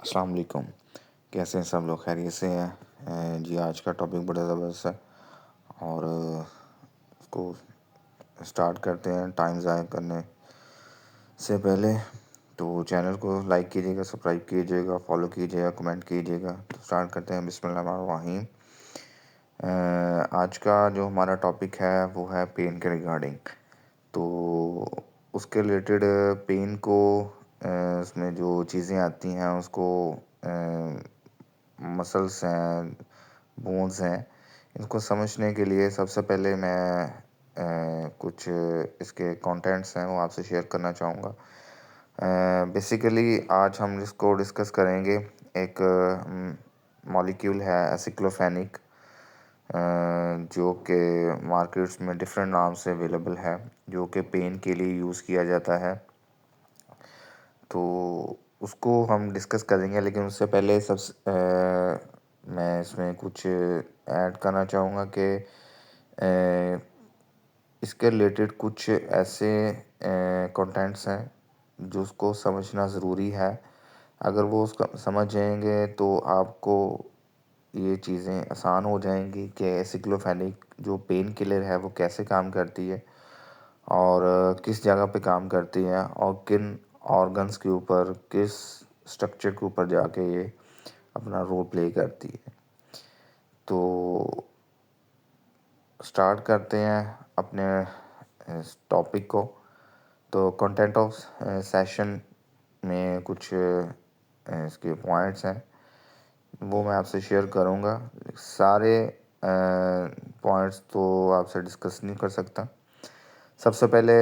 अस्सलाम वालेकुम। कैसे हैं सब लोग? खैरियत से हैं? जी, आज का टॉपिक बड़ा ज़बरदस्त है और उसको स्टार्ट करते हैं टाइम ज़ाया करने से पहले। तो चैनल को लाइक कीजिएगा, सब्सक्राइब कीजिएगा, फॉलो कीजिएगा, कमेंट कीजिएगा। तो स्टार्ट करते हैं। बिस्मिल्लाहिर्रहमानिर्रहीम। आज का जो हमारा टॉपिक है वो है पेन के रिगार्डिंग। तो उसके रिलेटेड पेन को उसमें जो चीज़ें आती हैं उसको मसल्स हैं, बोन्स हैं, इनको समझने के लिए सबसे पहले मैं कुछ इसके कंटेंट्स हैं वो आपसे शेयर करना चाहूँगा। बेसिकली आज हम इसको डिस्कस करेंगे। एक मॉलिक्यूल है एसिक्लोफेनिक, जो कि मार्केट्स में डिफरेंट नाम से अवेलेबल है, जो कि पेन के लिए यूज़ किया जाता है। तो उसको हम डिस्कस करेंगे, लेकिन उससे पहले मैं इसमें कुछ ऐड करना चाहूँगा कि इसके रिलेटेड कुछ ऐसे कंटेंट्स हैं जो उसको समझना ज़रूरी है। अगर वो उसको समझ जाएंगे तो आपको ये चीज़ें आसान हो जाएंगी कि एसिक्लोफेनिक जो पेन किलर है वो कैसे काम करती है और किस जगह पे काम करती है और किन ऑर्गन्स के ऊपर, किस स्ट्रक्चर के ऊपर जाके ये अपना रोल प्ले करती है। तो स्टार्ट करते हैं अपने इस टॉपिक को। तो कंटेंट ऑफ सेशन में कुछ इसके पॉइंट्स हैं वो मैं आपसे शेयर करूँगा। सारे पॉइंट्स तो आपसे डिस्कस नहीं कर सकता। सबसे पहले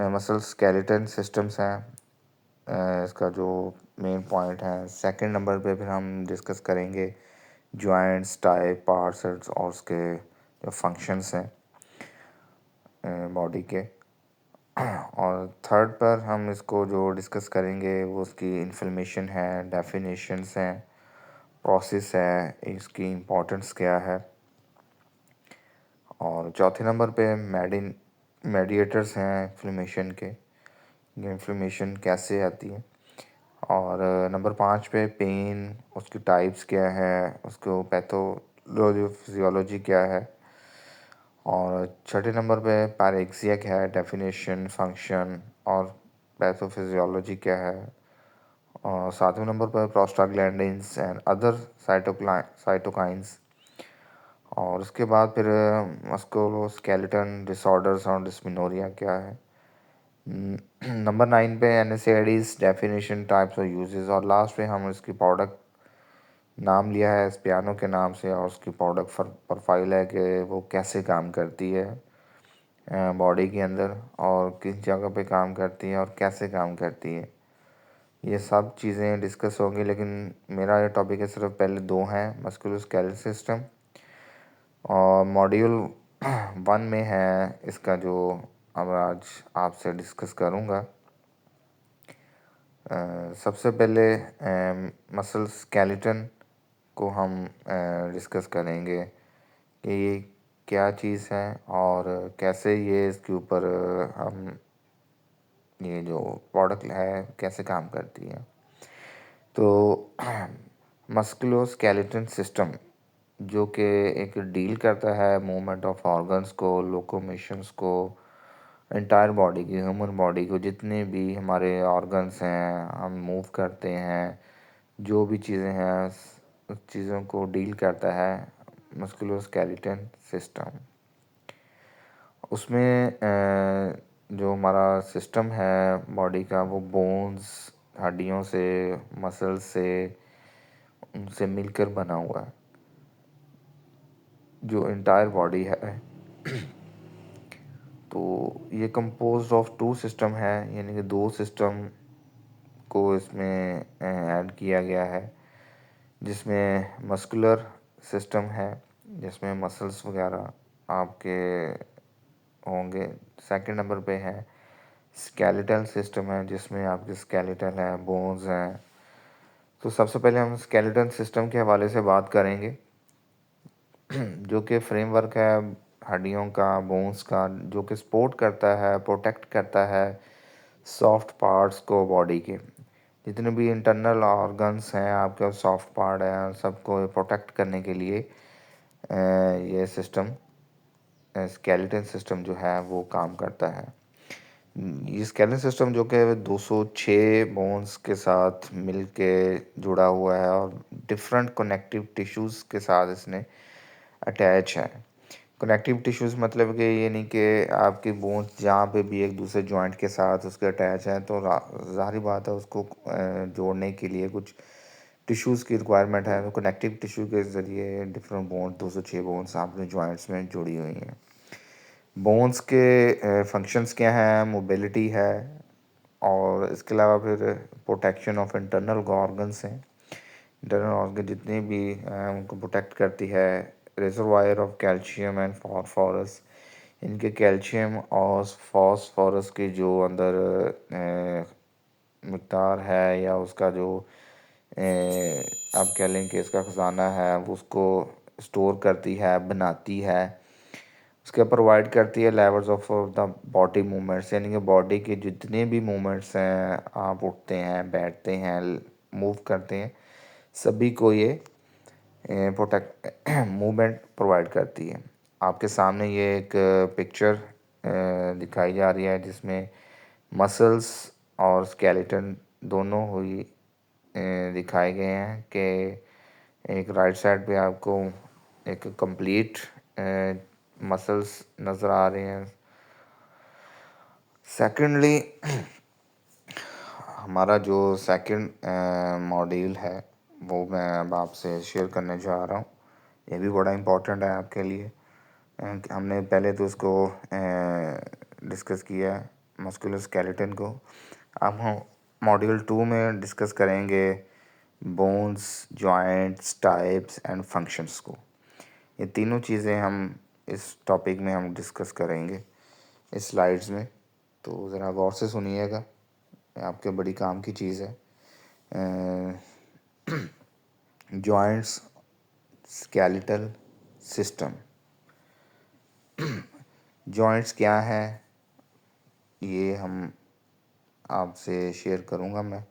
मसल स्केलेटन सिस्टम्स हैं, इसका जो मेन पॉइंट है। सेकंड नंबर पे फिर हम डिस्कस करेंगे जॉइंट्स, टाइप, पार्ट्स और उसके जो फंक्शंस हैं बॉडी के। और थर्ड पर हम इसको जो डिस्कस करेंगे वो उसकी इन्फॉर्मेशन है, डेफिनेशंस हैं, प्रोसेस है, इसकी इम्पोर्टेंस क्या है। और चौथे नंबर पे मेडिएटर्स हैं इन्फ्लेमेशन के, ये इन्फ्लेमेशन कैसे आती है। और नंबर 5 पे पेन, उसकी टाइप्स क्या है, उसको पैथोलॉजी फिजियोलॉजी क्या है। और छठे नंबर पे पैरेक्सिया क्या है, डेफिनेशन, फंक्शन और पैथोफिजियोलॉजी क्या है। और सातवें नंबर पर प्रोस्टाग्लैंडिन्स एंड अदर साइटोकाइंस। और उसके बाद फिर मस्कुलोस्केलेटल डिसऑर्डर्स और डिस्मेनोरिया क्या है। नंबर 9 पे एनएसएआईडीज, डेफिनेशन, टाइप्स और यूजेस। और लास्ट पे हम इसकी प्रोडक्ट नाम लिया है एस्पियानो के नाम से, और उसकी प्रोडक्ट प्रोफाइल है कि वो कैसे काम करती है बॉडी के अंदर और किस जगह पे काम करती है और कैसे काम करती है। ये सब चीज़ें डिस्कस होंगी, लेकिन मेरा ये टॉपिक है सिर्फ पहले दो हैं, मस्कुलोस्केलेटल सिस्टम। और मॉड्यूल 1 में है इसका जो अब आज आपसे डिस्कस करूँगा। सबसे पहले मसल स्केलेटन को हम डिस्कस करेंगे कि ये क्या चीज़ है और कैसे ये इसके ऊपर हम ये जो प्रोडक्ट है कैसे काम करती है। तो मस्कुलोस्केलेटल सिस्टम जो कि एक डील करता है मूवमेंट ऑफ ऑर्गन्स को, लोकोमोशंस को, एंटायर बॉडी की, ह्यूमन बॉडी को, जितने भी हमारे ऑर्गन्स हैं हम मूव करते हैं, जो भी चीज़ें हैं उस चीज़ों को डील करता है मस्कुलोस्केलेटल सिस्टम। उसमें जो हमारा सिस्टम है बॉडी का वो बोन्स, हड्डियों से, मसल्स से, उनसे मिलकर बना हुआ है। जो एंटायर बॉडी है तो ये कंपोज्ड ऑफ टू सिस्टम है, यानी कि दो सिस्टम को इसमें ऐड किया गया है, जिसमें मस्कुलर सिस्टम है जिसमें मसल्स वगैरह आपके होंगे। सेकंड नंबर पे है स्केलेटल सिस्टम है जिसमें आपके स्केलेटल है, बोन्स हैं। तो सबसे पहले हम स्केलेटल सिस्टम के हवाले से बात करेंगे, जो कि फ्रेमवर्क है हड्डियों का, बोन्स का, जो कि सपोर्ट करता है, प्रोटेक्ट करता है सॉफ्ट पार्ट्स को बॉडी के। जितने भी इंटरनल ऑर्गन्स हैं आपके, सॉफ्ट पार्ट हैं, सबको प्रोटेक्ट करने के लिए ये सिस्टम, स्केलेटन सिस्टम जो है वो काम करता है। ये स्केलेटन सिस्टम जो कि 206 बोन्स के साथ मिलके जुड़ा हुआ है और डिफरेंट कनेक्टिव टिश्यूज़ के साथ इसने अटैच है। कनेक्टिव टिश्यूज़ मतलब कि ये नहीं कि आपकी बोन्स जहाँ पे भी एक दूसरे जॉइंट के साथ उसके अटैच हैं, तो ज़ाहिर बात है उसको जोड़ने के लिए कुछ टिश्यूज़ की रिक्वायरमेंट है। तो कनेक्टिव टिश्यू के ज़रिए डिफरेंट बोन्स, 206 बोन्स आपके जॉइंट्स में जुड़ी हुई हैं। बोन्स के फंक्शंस क्या हैं? मोबिलिटी है, और इसके अलावा फिर प्रोटेक्शन ऑफ इंटरनल ऑर्गन्स हैं। इंटरनल ऑर्गन जितने भी उनको प्रोटेक्ट करती है। Reservoir of calcium and phosphorus, इनके कैल्शियम और फॉस्फोरस के जो अंदर मकदार है, या उसका जो आप कह लें कि इसका ख़जाना है, वो उसको स्टोर करती है, बनाती है। उसके प्रोवाइड करती है levels of the body movements, यानी कि बॉडी के जितने भी मूवमेंट्स हैं, आप उठते हैं, बैठते हैं, मूव करते हैं, सभी को ये प्रोटेक्ट मूवमेंट प्रोवाइड करती है। आपके सामने ये एक पिक्चर दिखाई जा रही है जिसमें मसल्स और स्केलेटन दोनों हुई दिखाए गए हैं कि एक राइट साइड पे आपको एक कंप्लीट मसल्स नज़र आ रहे हैं। सेकेंडली हमारा जो सेकंड मॉड्यूल है वो मैं अब आपसे शेयर करने जा रहा हूँ। ये भी बड़ा इम्पोर्टेंट है आपके लिए। हमने पहले तो उसको डिस्कस किया है, मस्कुलर स्केलेटन को। अब हम मॉड्यूल 2 में डिस्कस करेंगे bones, joints, types and functions को। ये तीनों चीज़ें हम इस टॉपिक में हम डिस्कस करेंगे इस स्लाइड्स में। तो ज़रा गौर से सुनिएगा, आपके बड़ी काम की चीज़ है। Joints, skeletal system. जॉइंट्स क्या है ये हम आपसे शेयर करूँगा मैं।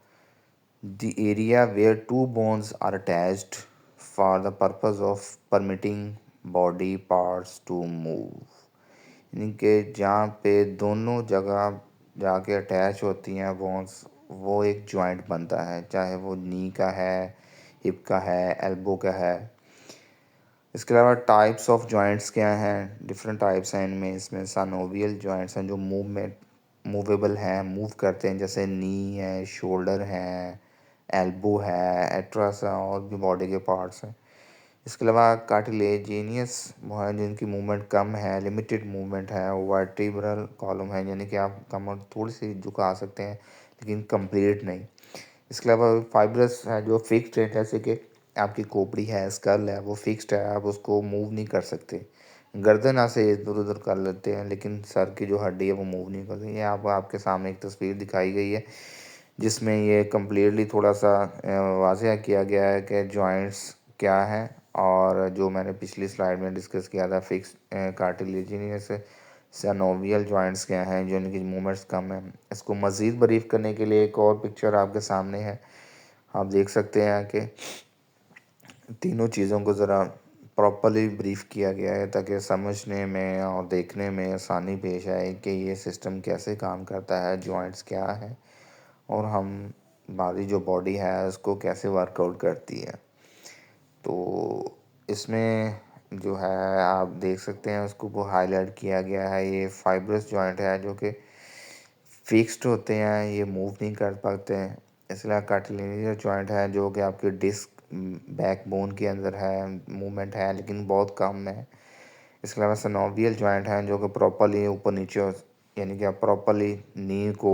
The area where two bones are attached for the purpose of permitting body parts to move, यानी कि जहाँ पे दोनों जगह जाके अटैच होती हैं बोन्स, वो एक जॉइंट बनता है, चाहे वो नी का है, हिप का है, एल्बो का है। इसके अलावा टाइप्स ऑफ जॉइंट्स क्या हैं? डिफरेंट टाइप्स हैं इनमें। इसमें साइनोवियल जॉइंट्स हैं जो मूवेबल हैं, मूव करते हैं, जैसे नी है, शोल्डर है, एल्बो है, एट्रस है, और भी बॉडी के पार्ट्स हैं। इसके अलावा कार्टिलेजिनियस वो हैं जिनकी मूवमेंट कम है, लिमिटेड मूवमेंट है। वर्टिब्रल कॉलम है, यानी कि आप कमर थोड़ी सी झुका सकते हैं लेकिन कंप्लीट नहीं। इसके अलावा फाइब्रस है जो फिक्स्ड है, जैसे कि आपकी खोपड़ी है, स्कल है, वो फिक्स्ड है, आप उसको मूव नहीं कर सकते। गर्दन ऐसे इधर उधर कर लेते हैं लेकिन सर की जो हड्डी है वो मूव नहीं करती। ये आपके सामने एक तस्वीर दिखाई गई है जिसमें ये कम्प्लीटली थोड़ा सा वाज़ह किया गया है कि जॉइंट्स क्या है। और जो मैंने पिछली स्लाइड में डिस्कस किया था, फिक्स कार्टिलेजिनियस सैनोवियल जॉइंट्स क्या हैं जो इनकी मूवमेंट्स कम है। इसको मज़ीद ब्रीफ करने के लिए एक और पिक्चर आपके सामने है, आप देख सकते हैं कि तीनों चीज़ों को ज़रा प्रॉपरली ब्रीफ किया गया है ताकि समझने में और देखने में आसानी पेश आए कि ये सिस्टम कैसे काम करता है, जॉइंट्स क्या है, और हमारी जो बॉडी है उसको कैसे वर्कआउट करती है। तो इसमें जो है आप देख सकते हैं उसको वो हाईलाइट किया गया है। ये फाइब्रस जॉइंट है जो कि फिक्स्ड होते हैं, ये मूव नहीं कर पाते हैं। इसलिए कार्टिलेजिनस जॉइंट है जो कि आपके डिस्क बैकबोन के अंदर है, मूवमेंट है लेकिन बहुत कम है। इसके अलावा सिनोवियल जॉइंट हैं जो कि प्रॉपरली ऊपर नीचे यानी कि आप प्रॉपरली नी को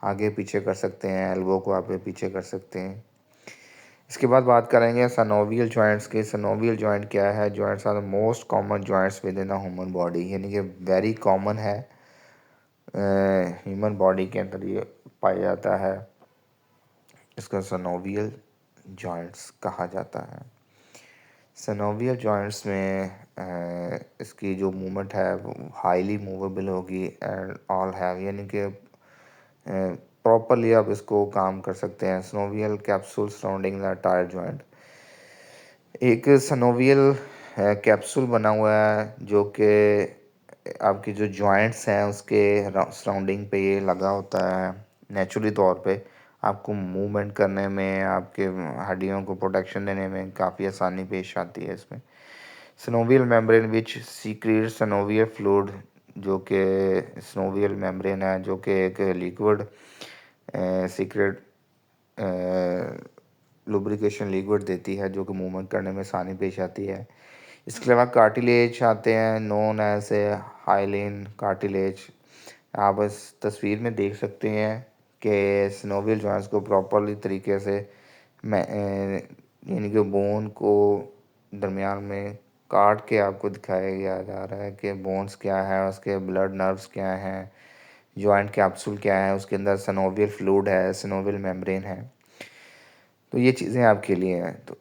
आगे पीछे कर सकते हैं, एल्बो को आगे पीछे कर सकते हैं। इसके बाद बात करेंगे सनोवियल जॉइंट्स की। सनोवियल जॉइंट क्या है? Joints are the most common joints within a human body, यानी कि वेरी कॉमन है, ह्यूमन बॉडी के अंदर ये पाया जाता है। इसका सनोवियल जॉइंट्स कहा जाता है। सनोवियल जॉइंट्स में इसकी जो मूवमेंट है वो हाईली मूवेबल होगी एंड ऑल हैव, यानी कि प्रॉपरली आप इसको काम कर सकते हैं। Synovial capsule surrounding the tyre joint, एक सिनोवियल कैप्सूल बना हुआ है जो कि आपके जो जॉइंट्स हैं उसके सराउंडिंग पे ये लगा होता है। नेचुरली तौर पे आपको मूवमेंट करने में, आपके हड्डियों को प्रोटेक्शन देने में काफ़ी आसानी पेश आती है इसमें। Synovial membrane which secret synovial fluid, जो कि सिनोवियल मेम्ब्रेन है जो कि एक लिक्विड सीक्रेट लुब्रिकेशन लिक्विड देती है जो कि मूवमेंट करने में आसानी पेश आती है। इसके अलावा कार्टिलेज आते हैं known as a hyaline cartilage. आप इस तस्वीर में देख सकते हैं कि सिनोवियल जॉइंट्स को प्रॉपरली तरीके से यानी कि बोन को दरमियान में काट के आपको दिखाया गया जा रहा है कि बोन्स क्या है, उसके ब्लड नर्व्स क्या हैं, जॉइंट कैप्सूल क्या है, उसके अंदर सिनोवियल फ्लूइड है, सिनोवियल मेम्ब्रेन है। तो ये चीज़ें आपके लिए हैं तो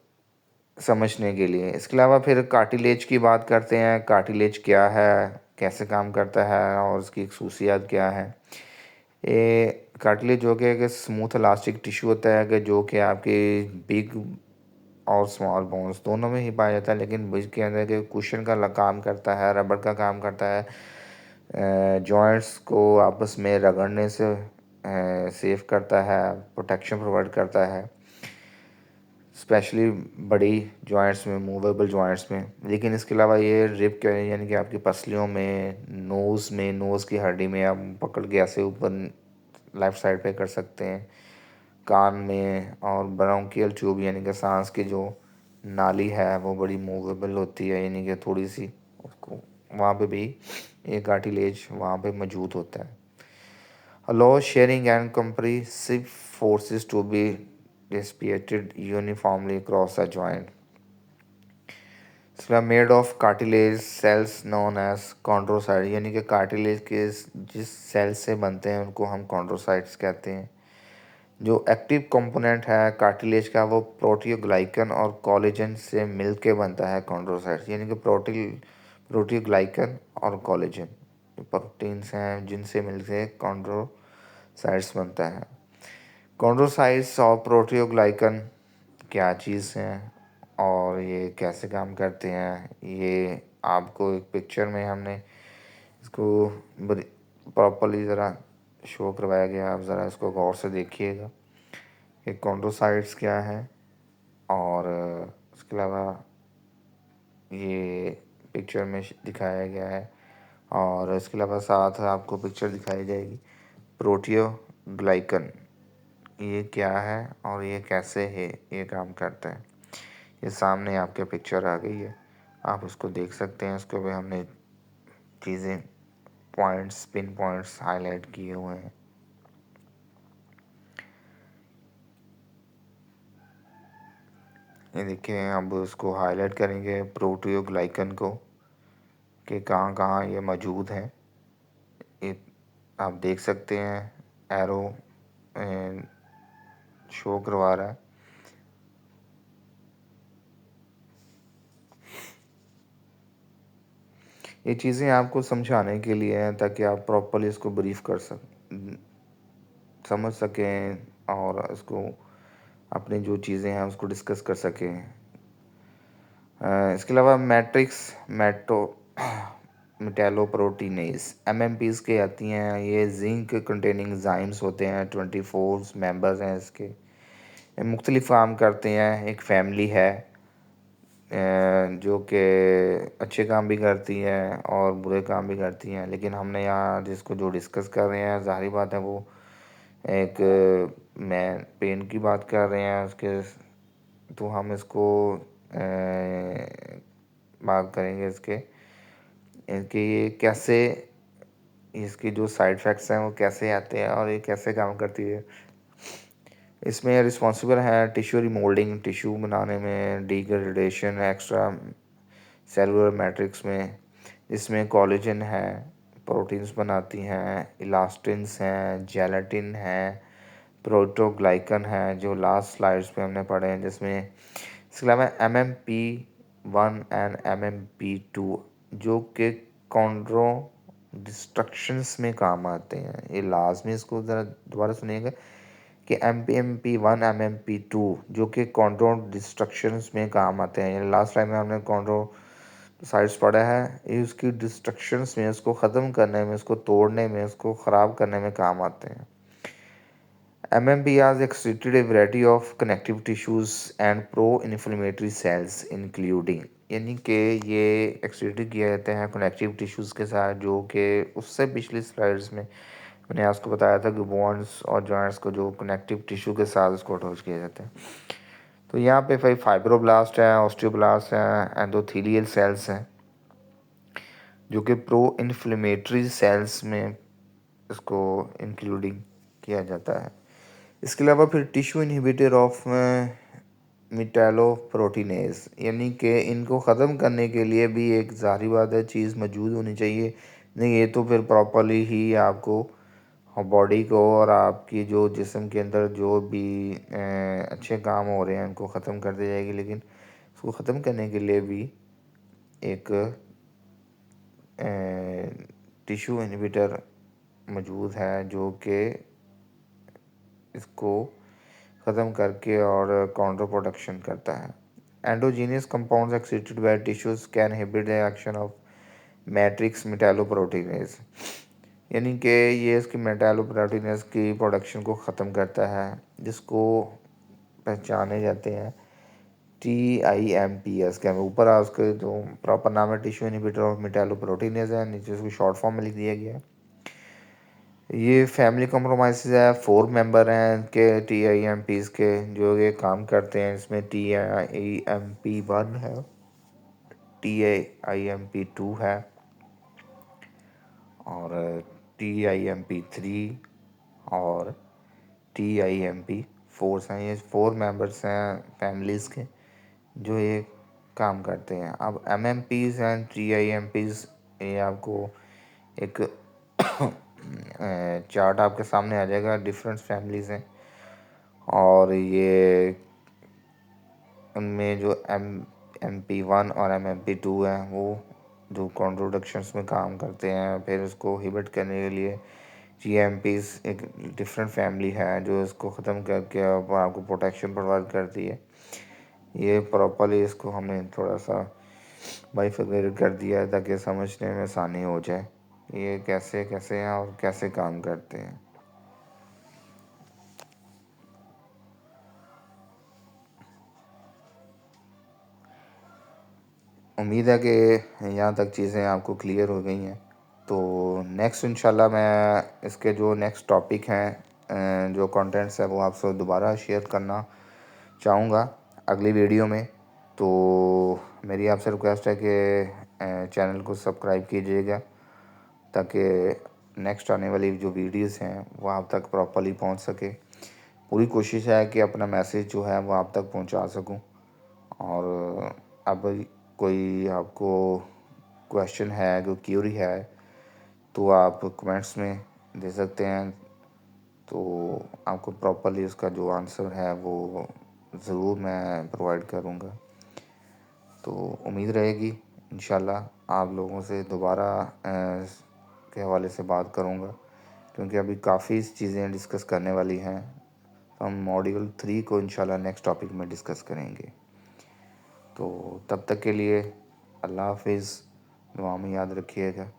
समझने के लिए। इसके अलावा फिर कार्टिलेज की बात करते हैं। कार्टिलेज क्या है, कैसे काम करता है और उसकी खसूसियात क्या है। ये कार्टिलेज जो कि एक स्मूथ इलास्टिक टिश्यू होता है कि जो कि आपकी बिग और स्मॉल बोन्स दोनों में ही पाया जाता है, लेकिन बिग के अंदर के कुशन का काम करता है, रबड़ का काम करता है, जॉइंट्स को आपस में रगड़ने से सेफ करता है, प्रोटेक्शन प्रोवाइड करता है, स्पेशली बड़ी जॉइंट्स में, मूवेबल जॉइंट्स में। लेकिन इसके अलावा ये रिब के यानी कि आपकी पसलियों में, नोज़ की हड्डी में आप पकड़ के ऐसे ऊपर लेफ़्ट साइड पे कर सकते हैं, कान में, और ब्रोंकियल ट्यूब यानी कि सांस की जो नाली है वो बड़ी मूवेबल होती है, यानी कि थोड़ी सी उसको वहाँ पे भी एक कार्टिलेज वहाँ पे मौजूद होता है। allow sharing and compressive forces to be distributed uniformly across the joint. इसके made of cartilage cells known as chondrocyte, यानी कि कार्टिलेज के जिस सेल से बनते हैं उनको हम कॉन्ड्रोसाइट्स कहते हैं। जो एक्टिव कंपोनेंट है कार्टिलेज का वो प्रोटियोग्लाइकन और कोलेजन से मिल के बनता है कॉन्ड्रोसाइट्स, यानी कि प्रोटियोग्लाइकन और कोलेजन प्रोटीन्स हैं जिनसे मिलके कॉन्ड्रोसाइट्स बनता है। कॉन्ड्रोसाइट्स और प्रोटियोग्लाइकन क्या चीज़ हैं और ये कैसे काम करते हैं, ये आपको एक पिक्चर में हमने इसको प्रॉपरली ज़रा शो करवाया गया। आप ज़रा इसको गौर से देखिएगा कि कॉन्ड्रोसाइट्स क्या है, और इसके अलावा ये पिक्चर में दिखाया गया है, और इसके अलावा साथ आपको पिक्चर दिखाई जाएगी प्रोटियोग्लाइकन, ये क्या है और ये कैसे है ये काम करता है। ये सामने आपके पिक्चर आ गई है, आप उसको देख सकते हैं। उसको भी हमने चीज़ें पॉइंट्स, पिन पॉइंट्स हाईलाइट किए हुए हैं। ये देखिए, अब उसको हाईलाइट करेंगे प्रोटियोग्लाइकन को कि कहाँ कहाँ ये मौजूद हैं। ये आप देख सकते हैं एरो शो करवा रहा है। ये चीज़ें आपको समझाने के लिए हैं ताकि आप प्रॉपरली इसको ब्रीफ कर समझ सकें और इसको अपनी जो चीज़ें हैं उसको डिस्कस कर सकें। इसके अलावा मैट्रिक्स मेटालोप्रोटीनेज एमएमपीज के आती हैं। ये जिंक कंटेनिंग एंजाइम्स होते हैं, 24 मेंबर्स हैं इसके। ये मुख्तलिफ काम करते हैं, एक फैमिली है जो कि अच्छे काम भी करती है और बुरे काम भी करती हैं। लेकिन हमने यहाँ जिसको जो डिस्कस कर रहे हैं, ज़ाहिर बात है वो एक मैं पेन की बात कर रहे हैं उसके, तो हम इसको बात करेंगे इसके इनके ये कैसे, इसके जो साइड इफ़ेक्ट्स हैं वो कैसे आते हैं और ये कैसे काम करती है। इसमें रिस्पॉन्सिबल है टिश्यू रिमोल्डिंग, टिश्यू बनाने में, डिग्रेडेशन एक्स्ट्रा सेलुलर मैट्रिक्स में। इसमें कोलेजन है, प्रोटीन्स बनाती हैं, इलास्टिन्स हैं, जेलेटिन है, प्रोटोग्लाइकन है जो लास्ट स्लाइड्स पे हमने पढ़े हैं, जिसमें इसके अलावा MMP1 एंड MMP2 जो कि कॉन्ड्रो डिस्ट्रक्शंस में काम आते हैं। ये लाजमी इसको ज़रा दोबारा सुनिएगा कि MPMP1 MMP2 जो कि कंट्रोल डिस्ट्रक्शंस में काम आते हैं। लास्ट टाइम में हमने कंट्रोल साइट्स पढ़ा है, ये उसकी डिस्ट्रक्शंस में, उसको ख़त्म करने में, उसको तोड़ने में, उसको ख़राब करने में काम आते हैं। MMP has excreted a variety of connective tissues and pro-inflammatory cells including, यानी कि ये एक्सक्रीट किया जाते हैं कनेक्टिव टिश्यूज़ के साथ, जो कि उससे पिछली स्लाइड्स में मैंने आपको बताया था कि बोन्स और जॉइंट्स को जो कनेक्टिव टिश्यू के साथ उसको अटैच किया जाता है। तो यहाँ पे फिर फाइब्रोब्लास्ट है, ऑस्टियोब्लास्ट है, एंडोथेलियल सेल्स हैं, जो कि प्रो इन्फ्लेमेटरी सेल्स में इसको इंक्लूडिंग किया जाता है। इसके अलावा फिर टिश्यू इनहिबिटर ऑफ मेटालोप्रोटीनेज, यानी कि इनको ख़त्म करने के लिए भी एक ज़ाहिर बात है चीज़ मौजूद होनी चाहिए। नहीं ये तो फिर प्रॉपरली ही आपको बॉडी को और आपकी जो जिस्म के अंदर जो भी अच्छे काम हो रहे हैं उनको ख़त्म कर दी जाएगी, लेकिन इसको ख़त्म करने के लिए भी एक टिश्यू इनहिबिटर मौजूद है जो कि इसको ख़त्म करके और काउंटर प्रोडक्शन करता है। Endogenous compounds excreted by tissues can inhibit the action of matrix metalloproteinase, यानी कि ये इसकी मेटालोप्रोटीनेज की प्रोडक्शन को ख़त्म करता है, जिसको पहचाने जाते हैं TIMPS के। ऊपर उसके जो प्रॉपर नाम है टिश्यू इनहिबिटर ऑफ मेटालोप्रोटीनेज है, नीचे उसको शॉर्ट फॉर्म में लिख दिया गया है। ये फैमिली कॉम्प्रोमाइज़ है, 4 मेंबर हैं के TIMPs के जो ये काम करते हैं। इसमें TIMP1 है, TIMP2 है और TIMP3 और TIMP4 हैं। ये 4 मेंबर्स हैं फैमिलीज़ के जो ये काम करते हैं। अब MMPs एंड TIMPs, ये आपको एक चार्ट आपके सामने आ जाएगा, डिफरेंट फैमिलीज़ हैं और ये उनमें जो MP1 और MMP2 हैं वो जो कॉन्ट्रोडक्शंस में काम करते हैं। फिर उसको हिबिट करने के लिए GMPs एक डिफरेंट फैमिली है जो इसको ख़त्म करके आपको प्रोटेक्शन प्रोवाइड करती है। ये प्रॉपरली इसको हमने थोड़ा सा बाइफरकेट कर दिया है ताकि समझने में आसानी हो जाए ये कैसे कैसे हैं और कैसे काम करते हैं। उम्मीद है कि यहाँ तक चीज़ें आपको क्लियर हो गई हैं। तो नेक्स्ट इंशाल्लाह मैं इसके जो नेक्स्ट टॉपिक हैं जो कंटेंट्स है वो आपसे दोबारा शेयर करना चाहूँगा अगली वीडियो में। तो मेरी आपसे रिक्वेस्ट है कि चैनल को सब्सक्राइब कीजिएगा ताकि नेक्स्ट आने वाली जो वीडियोस हैं वो आप तक प्रॉपरली पहुंच सके। पूरी कोशिश है कि अपना मैसेज जो है वो आप तक पहुंचा सकूं। और अब कोई आपको क्वेश्चन है, कोई क्यूरी है तो आप कमेंट्स में दे सकते हैं, तो आपको प्रॉपरली उसका जो आंसर है वो ज़रूर मैं प्रोवाइड करूँगा। तो उम्मीद रहेगी इंशाल्लाह आप लोगों से दोबारा के हवाले से बात करूँगा, क्योंकि अभी काफ़ी चीज़ें डिस्कस करने वाली हैं। हम मॉड्यूल 3 को इंशाल्लाह नेक्स्ट टॉपिक में डिस्कस करेंगे। तो तब तक के लिए अल्लाह हाफिज़, दुआ में याद रखिएगा।